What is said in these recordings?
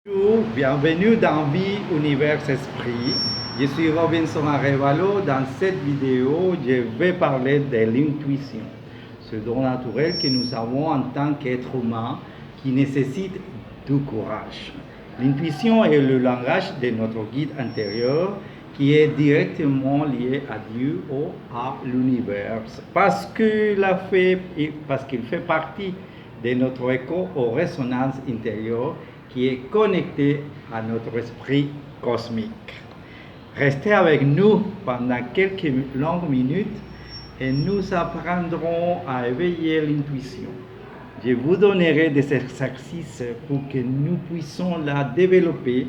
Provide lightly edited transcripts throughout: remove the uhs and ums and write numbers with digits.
Bonjour, bienvenue dans Vie, Univers, Esprit. Je suis Robinson Arevalo. Dans cette vidéo, je vais parler de l'intuition, ce don naturel que nous avons en tant qu'être humain qui nécessite du courage. L'intuition est le langage de notre guide intérieur qui est directement lié à Dieu ou à l'univers parce qu'il fait partie de notre écho aux résonances intérieures qui est connecté à notre esprit cosmique. Restez avec nous pendant quelques longues minutes et nous apprendrons à éveiller l'intuition. Je vous donnerai des exercices pour que nous puissions la développer,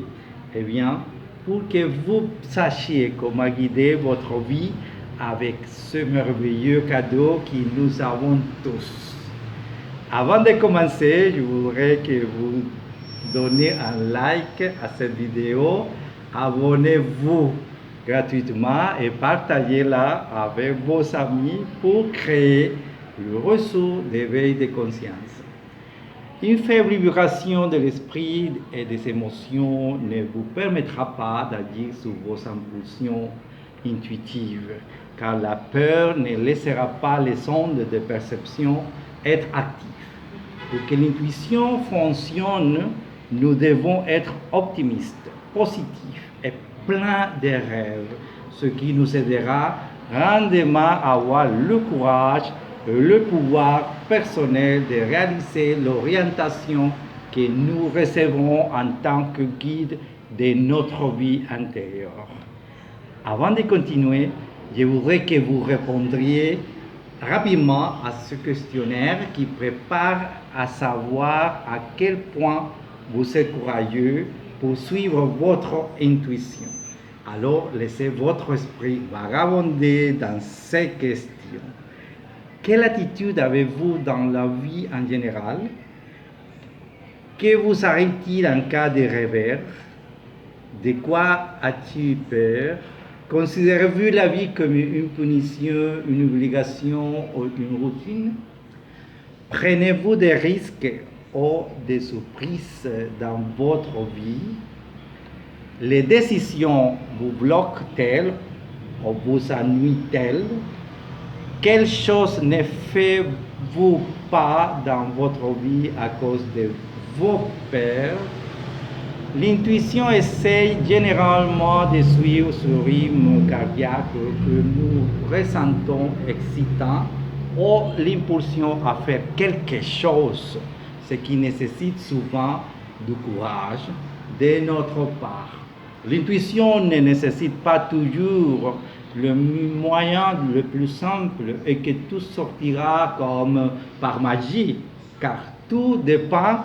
et bien, pour que vous sachiez comment guider votre vie avec ce merveilleux cadeau que nous avons tous. Avant de commencer, je voudrais que vous donnez un like à cette vidéo, abonnez-vous gratuitement et partagez-la avec vos amis pour créer le ressort d'éveil de conscience. Une faible vibration de l'esprit et des émotions ne vous permettra pas d'agir sur vos impulsions intuitives, car la peur ne laissera pas les ondes de perception être actives. Pour que l'intuition fonctionne, nous devons être optimistes, positifs et pleins de rêves, ce qui nous aidera grandement à avoir le courage et le pouvoir personnel de réaliser l'orientation que nous recevrons en tant que guide de notre vie intérieure. Avant de continuer, je voudrais que vous répondriez rapidement à ce questionnaire qui prépare à savoir à quel point vous êtes courageux pour suivre votre intuition. Alors, laissez votre esprit vagabonder dans ces questions. Quelle attitude avez-vous dans la vie en général? Que vous arrive-t-il en cas de revers? De quoi as-tu peur? Considérez-vous la vie comme une punition, une obligation ou une routine? Prenez-vous des risques ou des surprises dans votre vie? Les décisions vous bloquent-elles ou vous ennuient-elles? Quelle chose ne faites-vous pas dans votre vie à cause de vos peurs? L'intuition essaye généralement de suivre ce rythme cardiaque que nous ressentons excitant ou l'impulsion à faire quelque chose, ce qui nécessite souvent du courage de notre part. L'intuition ne nécessite pas toujours le moyen le plus simple et que tout sortira comme par magie, car tout dépend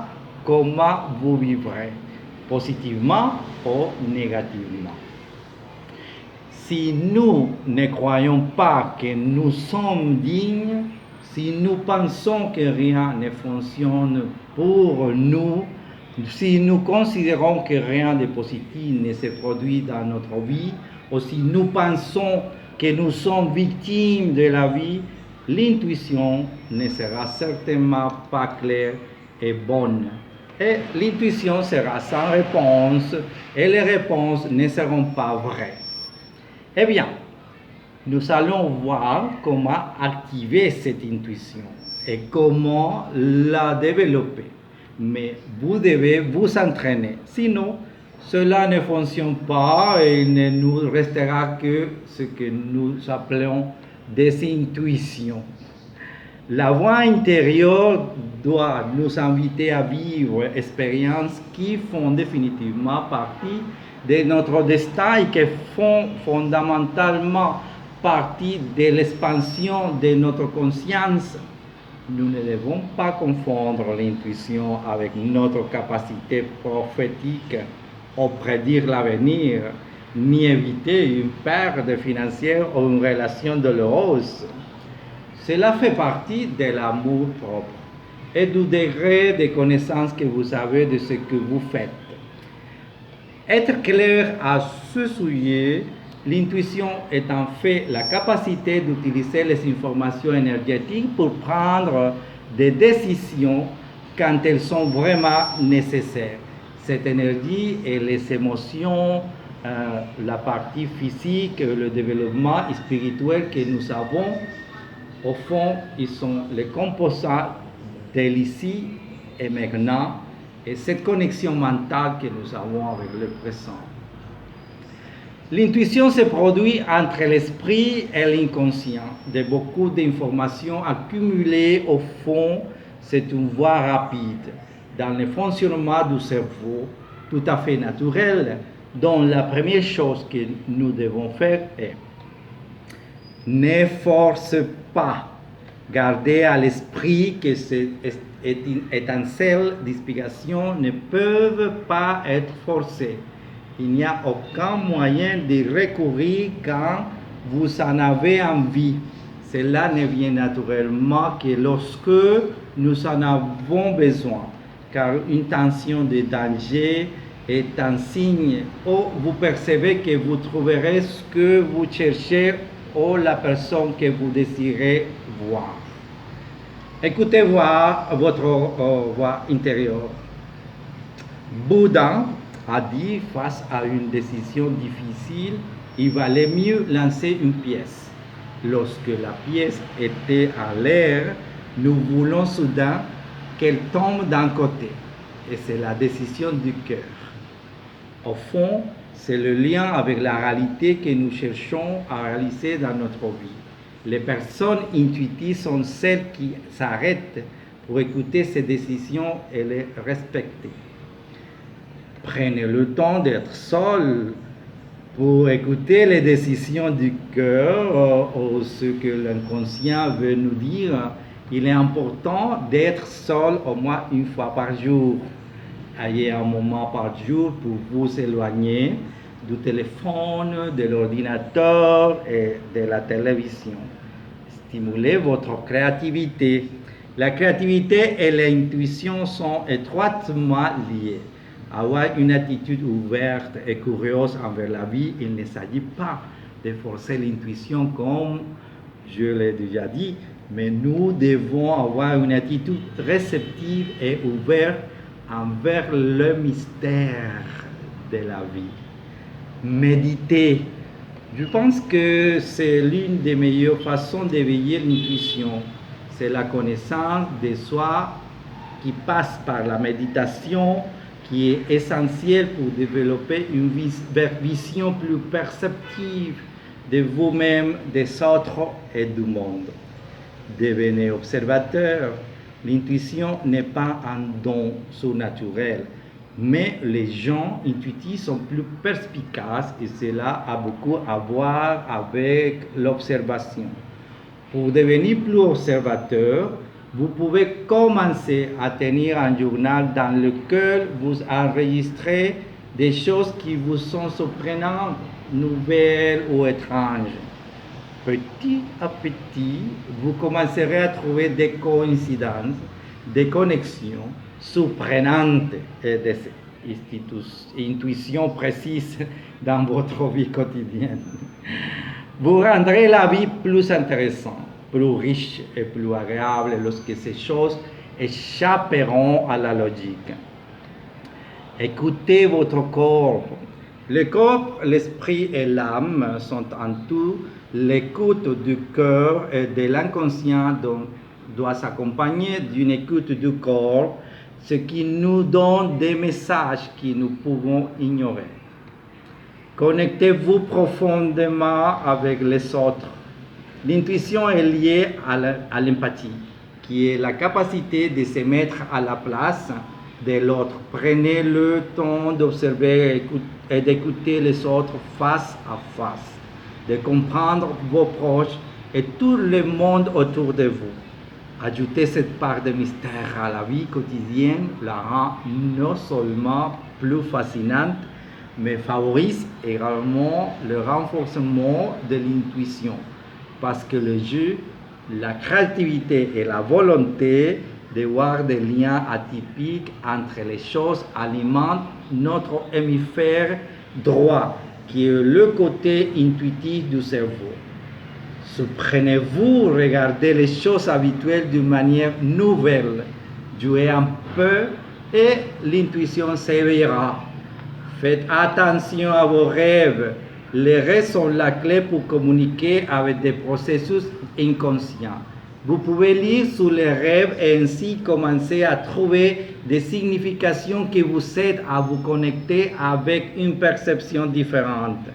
comment vous vivrez, positivement ou négativement. Si nous ne croyons pas que nous sommes dignes, si nous pensons que rien ne fonctionne pour nous, si nous considérons que rien de positif ne se produit dans notre vie, ou si nous pensons que nous sommes victimes de la vie, l'intuition ne sera certainement pas claire et bonne. Et l'intuition sera sans réponse et les réponses ne seront pas vraies. Eh bien, nous allons voir comment activer cette intuition et comment la développer. Mais vous devez vous entraîner, sinon cela ne fonctionne pas et il ne nous restera que ce que nous appelons des intuitions. La voix intérieure doit nous inviter à vivre expériences qui font définitivement partie de notre destin et qui font fondamentalement partie de l'expansion de notre conscience. Nous ne devons pas confondre l'intuition avec notre capacité prophétique ou prédire l'avenir, ni éviter une perte financière ou une relation douloureuse. Cela fait partie de l'amour propre et du degré de connaissance que vous avez de ce que vous faites. Être clair à ce sujet, l'intuition est en fait la capacité d'utiliser les informations énergétiques pour prendre des décisions quand elles sont vraiment nécessaires. Cette énergie et les émotions, la partie physique, le développement spirituel que nous avons, au fond, ils sont les composants de l'ici et maintenant, et cette connexion mentale que nous avons avec le présent. L'intuition se produit entre l'esprit et l'inconscient. De beaucoup d'informations accumulées au fond, c'est une voie rapide dans le fonctionnement du cerveau, tout à fait naturel, dont la première chose que nous devons faire est ne force pas. Gardez à l'esprit que ces étincelles d'inspiration ne peuvent pas être forcées. Il n'y a aucun moyen de recourir quand vous en avez envie. Cela ne vient naturellement que lorsque nous en avons besoin, car une tension de danger est un signe où vous percevez que vous trouverez ce que vous cherchez ou la personne que vous désirez voir. Écoutez votre voix intérieure. Bouddha a dit, face à une décision difficile, il valait mieux lancer une pièce. Lorsque la pièce était en l'air, nous voulons soudain qu'elle tombe d'un côté. Et c'est la décision du cœur. Au fond, c'est le lien avec la réalité que nous cherchons à réaliser dans notre vie. Les personnes intuitives sont celles qui s'arrêtent pour écouter ces décisions et les respecter. Prenez le temps d'être seul pour écouter les décisions du cœur ou ce que l'inconscient veut nous dire. Il est important d'être seul au moins une fois par jour. Ayez un moment par jour pour vous éloigner du téléphone, de l'ordinateur et de la télévision. Stimulez votre créativité. La créativité et l'intuition sont étroitement liées. Avoir une attitude ouverte et curieuse envers la vie, il ne s'agit pas de forcer l'intuition comme je l'ai déjà dit, mais nous devons avoir une attitude réceptive et ouverte envers le mystère de la vie. Méditer. Je pense que c'est l'une des meilleures façons d'éveiller l'intuition. C'est la connaissance de soi qui passe par la méditation, qui est essentielle pour développer une vision plus perceptive de vous-même, des autres et du monde. Devenez observateur. L'intuition n'est pas un don surnaturel, mais les gens intuitifs sont plus perspicaces et cela a beaucoup à voir avec l'observation. Pour devenir plus observateur, vous pouvez commencer à tenir un journal dans lequel vous enregistrez des choses qui vous sont surprenantes, nouvelles ou étranges. Petit à petit, vous commencerez à trouver des coïncidences, des connexions surprenantes et des intuitions précises dans votre vie quotidienne. Vous rendrez la vie plus intéressante, plus riche et plus agréable lorsque ces choses échapperont à la logique. Écoutez votre corps. Le corps, l'esprit et l'âme sont en tout. L'écoute du cœur et de l'inconscient doit s'accompagner d'une écoute du corps, ce qui nous donne des messages que nous pouvons ignorer. Connectez-vous profondément avec les autres. L'intuition est liée à l'empathie, qui est la capacité de se mettre à la place de l'autre. Prenez le temps d'observer et d'écouter les autres face à face, de comprendre vos proches et tout le monde autour de vous. Ajoutez cette part de mystère à la vie quotidienne, la rend non seulement plus fascinante, mais favorise également le renforcement de l'intuition, parce que le jeu, la créativité et la volonté de voir des liens atypiques entre les choses alimentent notre hémisphère droit, qui est le côté intuitif du cerveau. Surprenez-vous, regardez les choses habituelles d'une manière nouvelle, jouez un peu et l'intuition s'éveillera. Faites attention à vos rêves. Les rêves sont la clé pour communiquer avec des processus inconscients. Vous pouvez lire sur les rêves et ainsi commencer à trouver des significations qui vous aident à vous connecter avec une perception différente.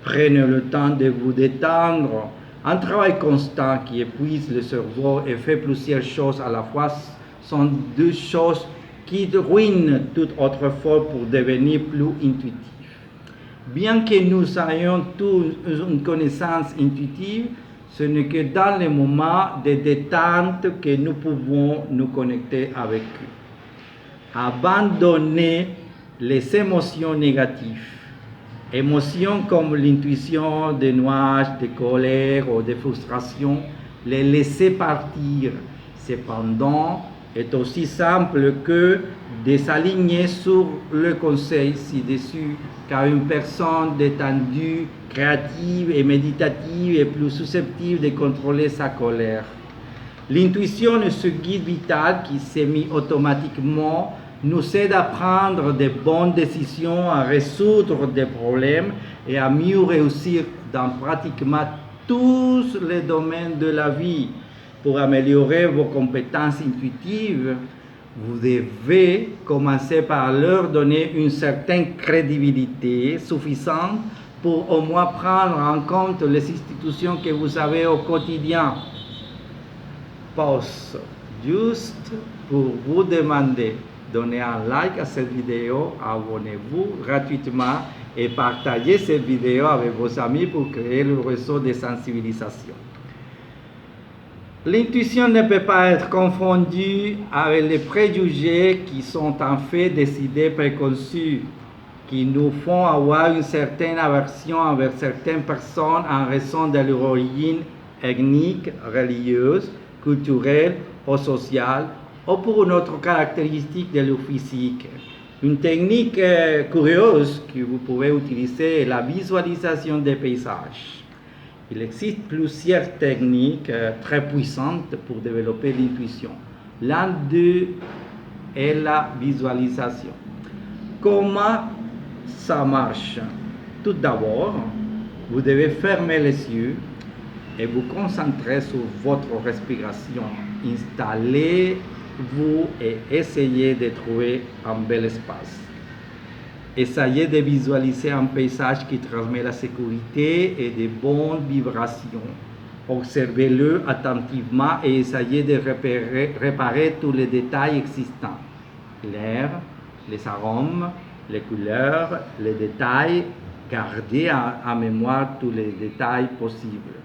Prenez le temps de vous détendre. Un travail constant qui épuise le cerveau et fait plusieurs choses à la fois sont deux choses qui ruinent toute autre effort pour devenir plus intuitif. Bien que nous ayons tous une connaissance intuitive, ce n'est que dans les moments de détente que nous pouvons nous connecter avec eux. Abandonnez les émotions négatives. Émotions comme l'intuition, des nuages, de colère ou de frustration, les laisser partir. Cependant, est aussi simple que de s'aligner sur le conseil ci-dessus, car une personne détendue, créative et méditative est plus susceptible de contrôler sa colère. L'intuition est ce guide vital qui semi-automatiquement nous aide à prendre de bonnes décisions, à résoudre des problèmes et à mieux réussir dans pratiquement tous les domaines de la vie. Pour améliorer vos compétences intuitives, vous devez commencer par leur donner une certaine crédibilité suffisante pour au moins prendre en compte les institutions que vous avez au quotidien. Pause juste pour vous demander. Donnez un like à cette vidéo, abonnez-vous gratuitement et partagez cette vidéo avec vos amis pour créer le réseau de sensibilisation. L'intuition ne peut pas être confondue avec les préjugés qui sont en fait des idées préconçues qui nous font avoir une certaine aversion envers certaines personnes en raison de leur origine ethnique, religieuse, culturelle ou sociale, ou pour une autre caractéristique de leur physique. Une technique curieuse que vous pouvez utiliser est la visualisation des paysages. Il existe plusieurs techniques très puissantes pour développer l'intuition. L'un d'eux est la visualisation. Comment ça marche? Tout d'abord, vous devez fermer les yeux et vous concentrer sur votre respiration. Installez-vous et essayez de trouver un bel espace. Essayez de visualiser un paysage qui transmet la sécurité et de bonnes vibrations. Observez-le attentivement et essayez de réparer tous les détails existants. L'air, les arômes, les couleurs, les détails. Gardez en mémoire tous les détails possibles.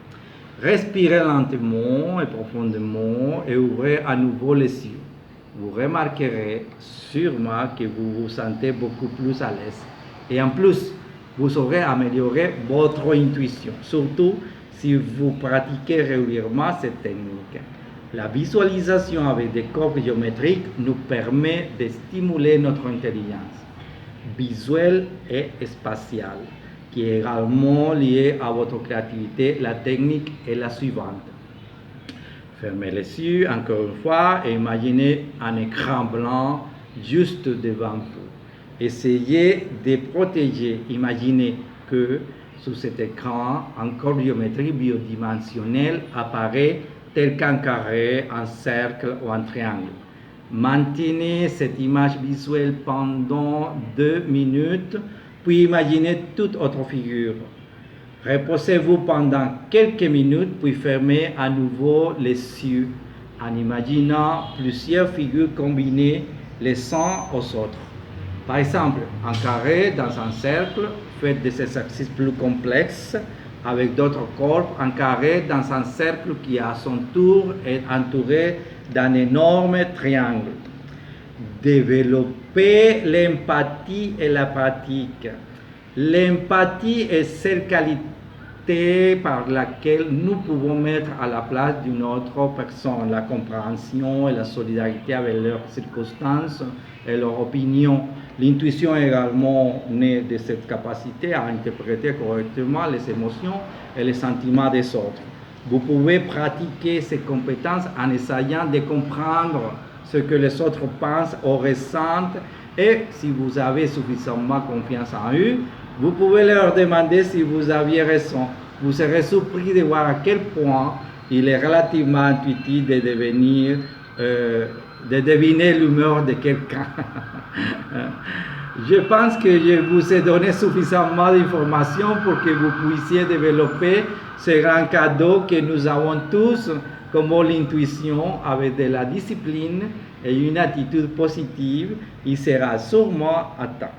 Respirez lentement et profondément et ouvrez à nouveau les yeux. Vous remarquerez sûrement que vous vous sentez beaucoup plus à l'aise. Et en plus, vous aurez amélioré votre intuition, surtout si vous pratiquez régulièrement cette technique. La visualisation avec des corps géométriques nous permet de stimuler notre intelligence visuelle et spatiale, qui est également liée à votre créativité. La technique est la suivante. Fermez les yeux encore une fois et imaginez un écran blanc juste devant vous. Essayez de protéger. Imaginez que sur cet écran, un corps géométrique bidimensionnel apparaît tel qu'un carré, un cercle ou un triangle. Maintenez cette image visuelle pendant 2 minutes, puis imaginez toute autre figure. Reposez-vous pendant quelques minutes, puis fermez à nouveau les yeux en imaginant plusieurs figures combinées les uns aux autres. Par exemple, un carré dans un cercle, faites des exercices plus complexes avec d'autres corps, un carré dans un cercle qui à son tour est entouré d'un énorme triangle. Développez l'empathie et la pratique. L'empathie est cette qualité par laquelle nous pouvons mettre à la place d'une autre personne la compréhension et la solidarité avec leurs circonstances et leurs opinions. L'intuition est également née de cette capacité à interpréter correctement les émotions et les sentiments des autres. Vous pouvez pratiquer ces compétences en essayant de comprendre ce que les autres pensent ou ressentent. Et si vous avez suffisamment confiance en eux, vous pouvez leur demander si vous aviez raison. Vous serez surpris de voir à quel point il est relativement intuitif de deviner l'humeur de quelqu'un. Je pense que je vous ai donné suffisamment d'informations pour que vous puissiez développer ce grand cadeau que nous avons tous, comme l'intuition, avec de la discipline et une attitude positive. Il sera sûrement à temps.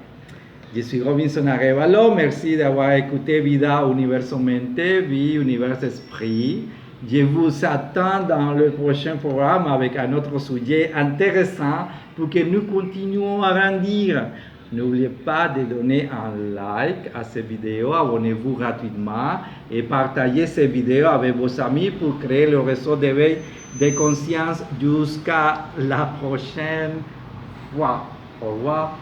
Je suis Robinson Arevalo, merci d'avoir écouté Vida Universamente, Vie Univers Esprit. Je vous attends dans le prochain programme avec un autre sujet intéressant pour que nous continuions à grandir. N'oubliez pas de donner un like à cette vidéo, abonnez-vous gratuitement et partagez cette vidéo avec vos amis pour créer le réseau d'éveil de conscience. Jusqu'à la prochaine fois. Au revoir.